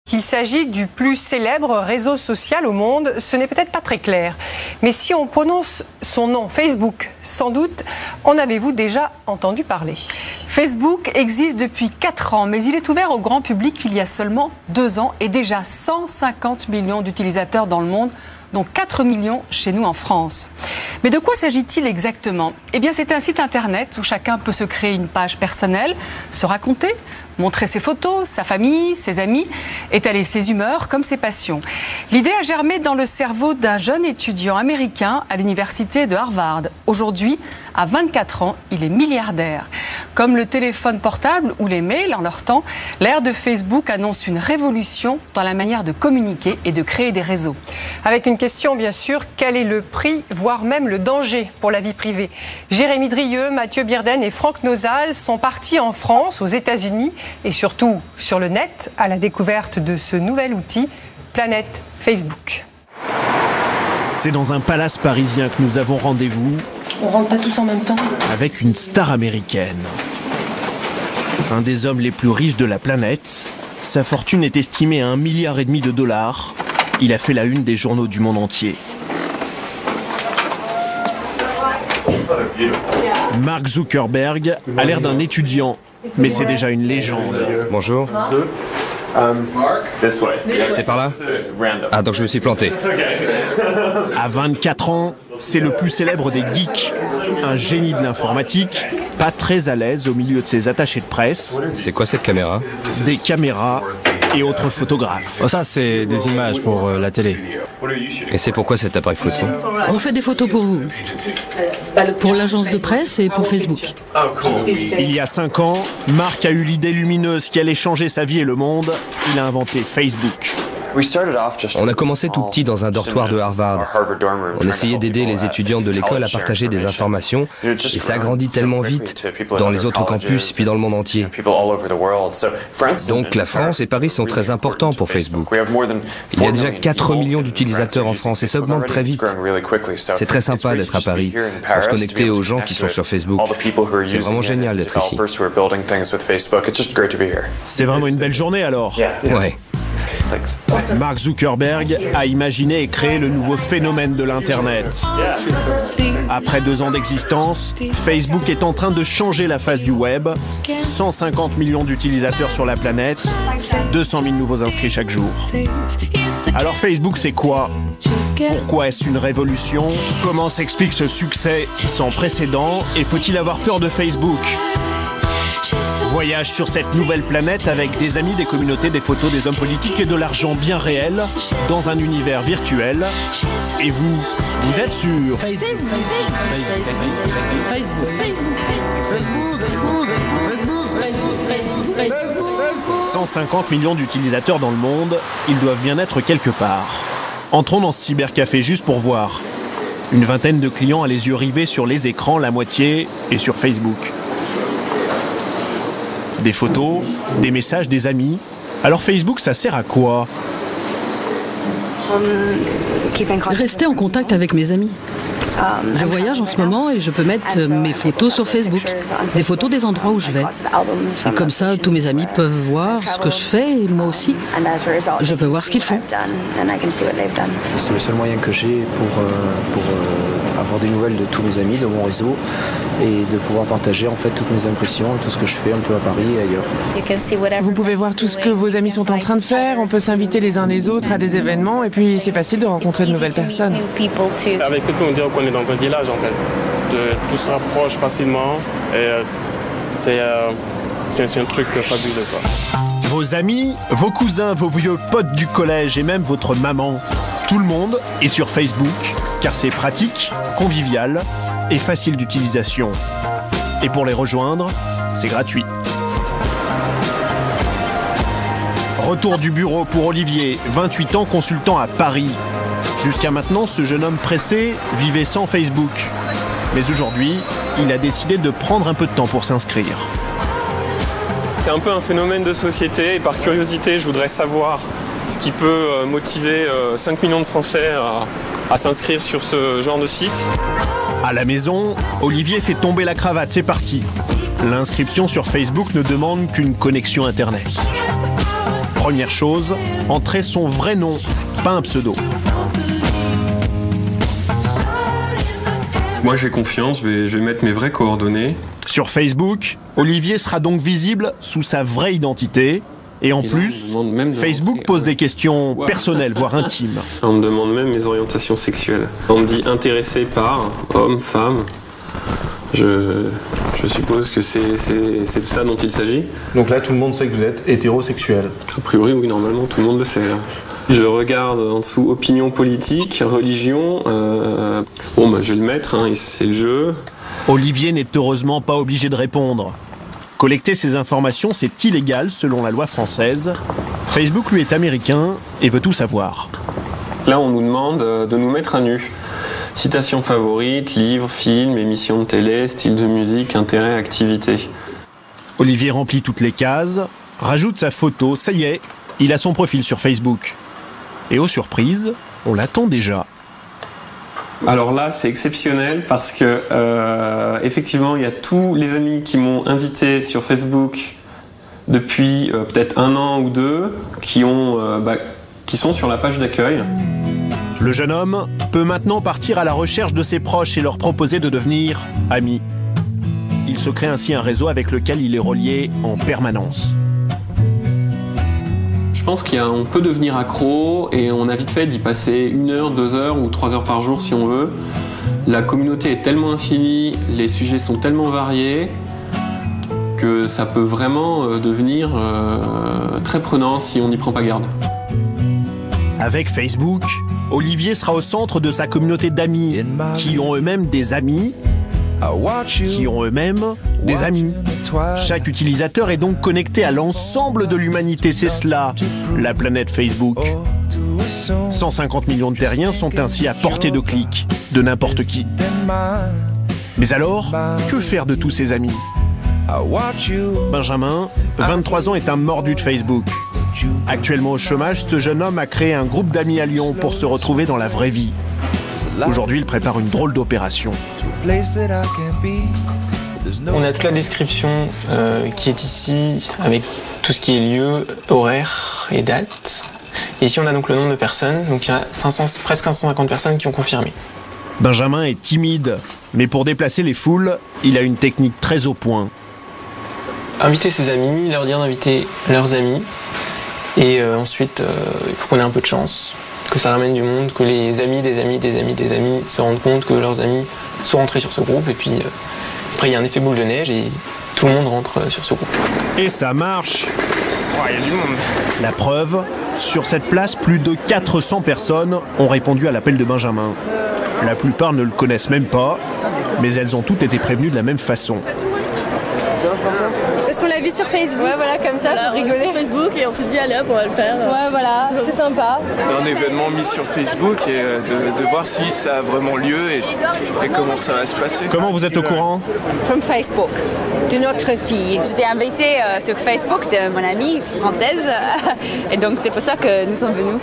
Qu'il s'agit du plus célèbre réseau social au monde, ce n'est peut-être pas très clair. Mais si on prononce son nom, Facebook, sans doute en avez-vous déjà entendu parler. Facebook existe depuis 4 ans, mais il est ouvert au grand public il y a seulement 2 ans et déjà 150 millions d'utilisateurs dans le monde, dont 4 millions chez nous en France. Mais de quoi s'agit-il exactement ? Eh bien, c'est un site internet où chacun peut se créer une page personnelle, se raconter, montrer ses photos, sa famille, ses amis, étaler ses humeurs comme ses passions. L'idée a germé dans le cerveau d'un jeune étudiant américain à l'université de Harvard. Aujourd'hui, à 24 ans, il est milliardaire. Comme le téléphone portable ou les mails en leur temps, l'ère de Facebook annonce une révolution dans la manière de communiquer et de créer des réseaux. Avec une question bien sûr, quel est le prix, voire même le danger pour la vie privée ? Jérémy Drieux, Mathieu Bierden et Franck Nozal sont partis en France, aux États-Unis et surtout sur le net à la découverte de ce nouvel outil, Planète Facebook. C'est dans un palace parisien que nous avons rendez-vous. On rentre pas tous en même temps. Avec une star américaine. Un des hommes les plus riches de la planète. Sa fortune est estimée à 1,5 milliard de dollars. Il a fait la une des journaux du monde entier. Mark Zuckerberg a l'air d'un étudiant, mais c'est déjà une légende. Bonjour. C'est par là ? Ah, donc je me suis planté. À 24 ans, c'est le plus célèbre des geeks. Un génie de l'informatique, pas très à l'aise au milieu de ses attachés de presse. C'est quoi cette caméra ? Des caméras et autres photographes. Oh, ça, c'est des images pour la télé. Et c'est pourquoi cet appareil photo ? On fait des photos pour vous, pour l'agence de presse et pour Facebook. Il y a 5 ans, Mark a eu l'idée lumineuse qui allait changer sa vie et le monde. Il a inventé Facebook. On a commencé tout petit dans un dortoir de Harvard. On essayait d'aider les étudiants de l'école à partager des informations et ça a grandi tellement vite dans les autres campus puis dans le monde entier. Donc la France et Paris sont très importants pour Facebook. Il y a déjà 4 millions d'utilisateurs en France et ça augmente très vite. C'est très sympa d'être à Paris pour se connecter aux gens qui sont sur Facebook. C'est vraiment génial d'être ici. C'est vraiment une belle journée alors. Ouais. Mark Zuckerberg a imaginé et créé le nouveau phénomène de l'Internet. Après 2 ans d'existence, Facebook est en train de changer la face du web. 150 millions d'utilisateurs sur la planète, 200 000 nouveaux inscrits chaque jour. Alors Facebook, c'est quoi ? Pourquoi est-ce une révolution ? Comment s'explique ce succès sans précédent ? Et faut-il avoir peur de Facebook ? Voyage sur cette nouvelle planète avec des amis, des communautés, des photos, des hommes politiques et de l'argent bien réel dans un univers virtuel. Et vous, vous êtes sur Facebook. 150 millions d'utilisateurs dans le monde, ils doivent bien être quelque part. Entrons dans ce cybercafé juste pour voir. Une vingtaine de clients à les yeux rivés sur les écrans, la moitié est sur Facebook. Des photos, des messages, des amis. Alors Facebook, ça sert à quoi ? Rester en contact avec mes amis. Je voyage en ce moment et je peux mettre mes photos sur Facebook, des photos des endroits où je vais. Et comme ça, tous mes amis peuvent voir ce que je fais et moi aussi. Je peux voir ce qu'ils font. C'est le seul moyen que j'ai pour avoir des nouvelles de tous mes amis, de mon réseau et de pouvoir partager en fait toutes mes impressions, tout ce que je fais un peu à Paris et ailleurs. Vous pouvez voir tout ce que vos amis sont en train de faire, on peut s'inviter les uns les autres à des événements et puis c'est facile de rencontrer de nouvelles personnes. Avec Facebook, on dirait qu'on est dans un village en fait. Tout se rapproche facilement et c'est un truc fabuleux quoi. Vos amis, vos cousins, vos vieux potes du collège et même votre maman, tout le monde est sur Facebook car c'est pratique, convivial et facile d'utilisation. Et pour les rejoindre, c'est gratuit. Retour du bureau pour Olivier, 28 ans, consultant à Paris. Jusqu'à maintenant, ce jeune homme pressé vivait sans Facebook. Mais aujourd'hui, il a décidé de prendre un peu de temps pour s'inscrire. C'est un peu un phénomène de société et par curiosité, je voudrais savoir ce qui peut motiver 5 millions de Français à s'inscrire sur ce genre de site. À la maison, Olivier fait tomber la cravate, c'est parti. L'inscription sur Facebook ne demande qu'une connexion Internet. Première chose, entrer son vrai nom, pas un pseudo. Moi j'ai confiance, je vais mettre mes vraies coordonnées. Sur Facebook, Olivier sera donc visible sous sa vraie identité. Et en plus, Facebook pose des questions personnelles, voire intimes. On me demande même mes orientations sexuelles. On me dit intéressé par homme, femme. Je suppose que c'est de ça dont il s'agit. Donc là, tout le monde sait que vous êtes hétérosexuel. A priori, oui, normalement, tout le monde le sait. Là. Je regarde en dessous opinion politique, religion. Je vais le mettre, hein, c'est le jeu. Olivier n'est heureusement pas obligé de répondre. Collecter ces informations, c'est illégal selon la loi française. Facebook, lui, est américain et veut tout savoir. Là, on nous demande de nous mettre à nu. Citation favorite, livres, films, émissions de télé, style de musique, intérêt, activité. Olivier remplit toutes les cases, rajoute sa photo, ça y est, il a son profil sur Facebook. Et aux surprises, on l'attend déjà. Alors là, c'est exceptionnel parce que effectivement, il y a tous les amis qui m'ont invité sur Facebook depuis peut-être 1 an ou 2 qui sont sur la page d'accueil. Le jeune homme peut maintenant partir à la recherche de ses proches et leur proposer de devenir amis. Il se crée ainsi un réseau avec lequel il est relié en permanence. Je pense qu'on peut devenir accro et on a vite fait d'y passer 1 heure, 2 heures ou 3 heures par jour si on veut. La communauté est tellement infinie, les sujets sont tellement variés que ça peut vraiment devenir très prenant si on n'y prend pas garde. Avec Facebook, Olivier sera au centre de sa communauté d'amis qui ont eux-mêmes des amis, qui ont eux-mêmes des amis. Chaque utilisateur est donc connecté à l'ensemble de l'humanité. C'est cela, la planète Facebook. 150 millions de terriens sont ainsi à portée de clic de n'importe qui. Mais alors, que faire de tous ces amis ? Benjamin, 23 ans, est un mordu de Facebook. Actuellement au chômage, ce jeune homme a créé un groupe d'amis à Lyon pour se retrouver dans la vraie vie. Aujourd'hui, il prépare une drôle d'opération. On a toute la description qui est ici, avec tout ce qui est lieu, horaire et date. Et ici, on a donc le nombre de personnes. Donc il y a presque 550 personnes qui ont confirmé. Benjamin est timide, mais pour déplacer les foules, il a une technique très au point. Inviter ses amis, leur dire d'inviter leurs amis. Et ensuite, il faut qu'on ait un peu de chance, que ça ramène du monde, que les amis des amis des amis des amis se rendent compte que leurs amis sont rentrés sur ce groupe. Et puis après, il y a un effet boule de neige et tout le monde rentre sur ce groupe. Et ça marche. Il y a du monde. La preuve, sur cette place, plus de 400 personnes ont répondu à l'appel de Benjamin. La plupart ne le connaissent même pas, mais elles ont toutes été prévenues de la même façon. Parce qu'on l'a vu sur Facebook. Ouais, voilà, comme ça, pour rigoler. Sur Facebook et on s'est dit, allez hop, on va le faire. Ouais, voilà, c'est sympa. Un événement mis sur Facebook et de voir si ça a vraiment lieu et comment ça va se passer. Comment vous êtes au courant ? From Facebook, de notre fille. J'étais invitée sur Facebook de mon amie française et donc c'est pour ça que nous sommes venus.